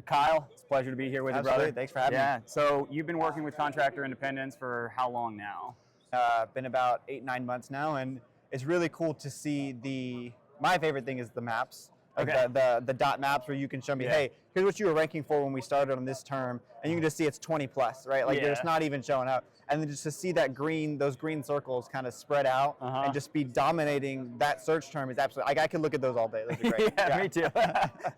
Kyle, it's a pleasure to be here with you, brother. Thanks for having me. Yeah, so you've been working with Contractor Independence for how long now? Been about 8-9 months now, and it's really cool to see my favorite thing is the maps. Like the dot maps where you can show me, hey, here's what you were ranking for when we started on this term, and you can just see it's 20 plus, right? Like it's not even showing up. And then just to see that those green circles kind of spread out and just be dominating that search term is absolutely, I could look at those all day. Those are great. Yeah, me too.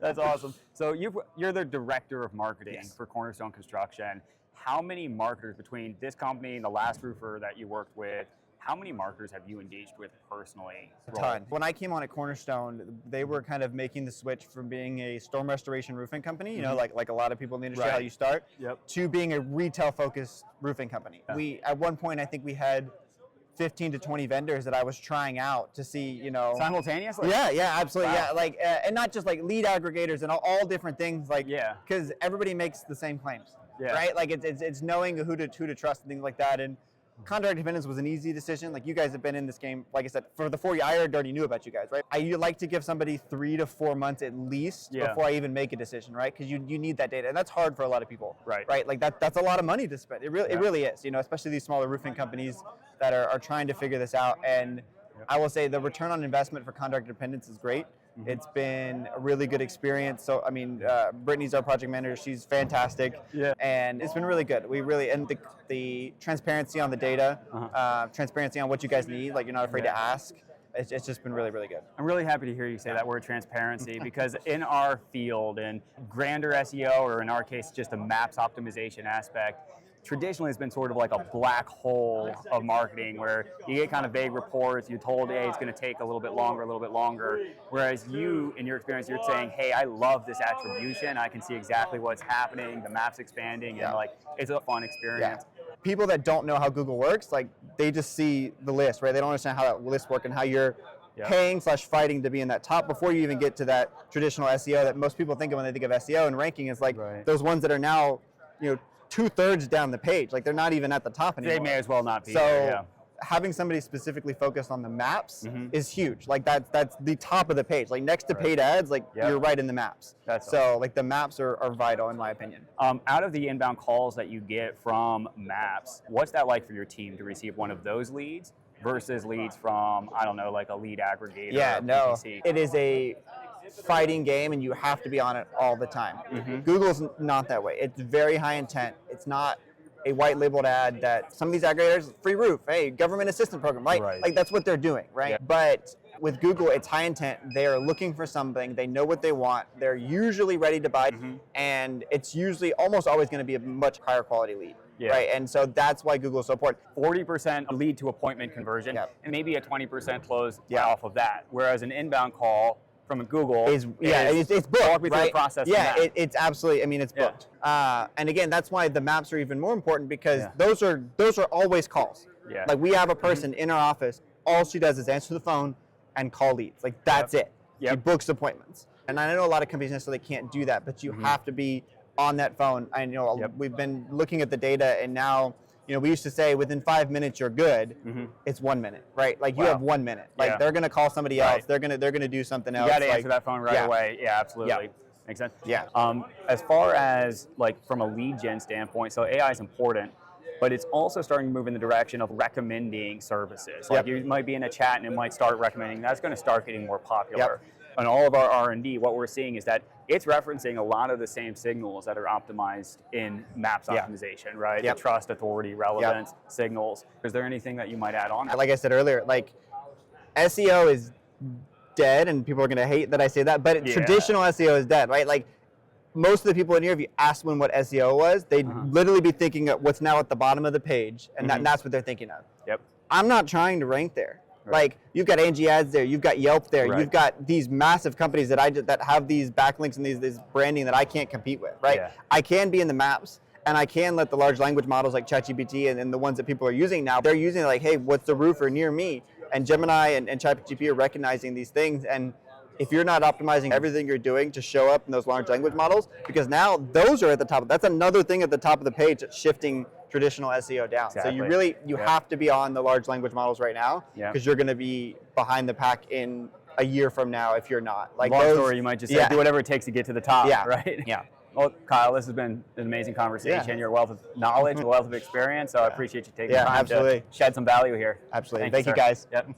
That's awesome. So you're the director of marketing for Cornerstone Construction. How many marketers between this company and the last roofer that you worked with, how many marketers have you engaged with personally? A ton. When I came on at Cornerstone, they were kind of making the switch from being a storm restoration roofing company, you know, like a lot of people in the industry, how you start, to being a retail-focused roofing company. At one point, I think we had 15 to 20 vendors that I was trying out to see, you know. Simultaneously? Yeah, absolutely. Wow. Yeah, like, and not just like lead aggregators and all different things, like, because everybody makes the same claims, right? Like it's knowing who to trust and things like that. And Contract Independence was an easy decision. Like, you guys have been in this game, like I said, for the 4 years. I already knew about you guys, right? I like to give somebody 3 to 4 months at least before I even make a decision, right? Because you need that data, and that's hard for a lot of people, right? Like that's a lot of money to spend. It really is, you know, especially these smaller roofing companies that are trying to figure this out. And I will say the return on investment for Contract Independence is great. It's been a really good experience. So, I mean, Brittany's our project manager. She's fantastic. And it's been really good. And the transparency on the data, transparency on what you guys need, like you're not afraid to ask. It's just been really, really good. I'm really happy to hear you say that word transparency because in our field and grander SEO, or in our case, just a maps optimization aspect, traditionally it's been sort of like a black hole of marketing where you get kind of vague reports, you're told, hey, it's going to take a little bit longer, whereas you, in your experience, you're saying, hey, I love this attribution, I can see exactly what's happening, the map's expanding, and like, it's a fun experience. People that don't know how Google works, like, they just see the list, right? They don't understand how that list works and how you're paying/fighting to be in that top before you even get to that traditional SEO that most people think of when they think of SEO and ranking is like those ones that are now, you know, 2/3 down the page, like they're not even at the top anymore. They may as well not be there, having somebody specifically focused on the maps is huge. Like that's the top of the page. Like next to paid ads, like you're right in the maps. Like the maps are vital in my opinion. Out of the inbound calls that you get from maps, what's that like for your team to receive one of those leads versus leads from, I don't know, like a lead aggregator? Yeah, no, it is a fighting game and you have to be on it all the time. Google's not that way. It's very high intent. It's not a white labeled ad that some of these aggregators, free roof, hey, government assistance program, like that's what they're doing, right? But with Google, it's high intent. They are looking for something. They know what they want. They're usually ready to buy, and it's usually almost always going to be a much higher quality lead. Right, and so that's why Google is so important. 40% lead to appointment conversion, and maybe a 20% close off of that. Whereas an inbound call from Google it's booked. Walk me through the process. It's absolutely. I mean, it's booked. And again, that's why the maps are even more important because those are always calls. Like we have a person in our office. All she does is answer the phone and call leads. Like that's it. She books appointments. And I know a lot of companies necessarily can't do that, but you have to be on that phone. I know we've been looking at the data, and now, you know, we used to say within 5 minutes you're good. It's 1 minute, right? Like you have 1 minute. Like they're gonna call somebody else. They're gonna do something else. You got to answer that phone right away. Yeah, absolutely. Makes sense. As far as like from a lead gen standpoint, so AI is important, but it's also starting to move in the direction of recommending services. Like you might be in a chat and it might start recommending. That's going to start getting more popular. On all of our R&D, what we're seeing is that it's referencing a lot of the same signals that are optimized in maps optimization, right? The trust, authority, relevance, signals. Is there anything that you might add on? Like I said earlier, like SEO is dead, and people are going to hate that I say that, but traditional SEO is dead, right? Like most of the people in here, if you ask them what SEO was, they'd literally be thinking of what's now at the bottom of the page, and that's what they're thinking of. I'm not trying to rank there. Like you've got Angie Ads there, you've got Yelp there, you've got these massive companies that have these backlinks and this branding that I can't compete with, right? I can be in the maps, and I can let the large language models like ChatGPT and the ones that people are using now, they're using like, hey, what's the roofer near me? And Gemini and ChatGPT are recognizing these things, and if you're not optimizing everything you're doing to show up in those large language models, because now those are at the top. That's another thing at the top of the page that's shifting traditional SEO down. So you have to be on the large language models right now, because you're going to be behind the pack in a year from now if you're not. Like long story, you might just say, do whatever it takes to get to the top, right? Well, Kyle, this has been an amazing conversation. You're a wealth of knowledge, a wealth of experience, so I appreciate you taking the time to shed some value here. Absolutely. Thank you, guys. Yep.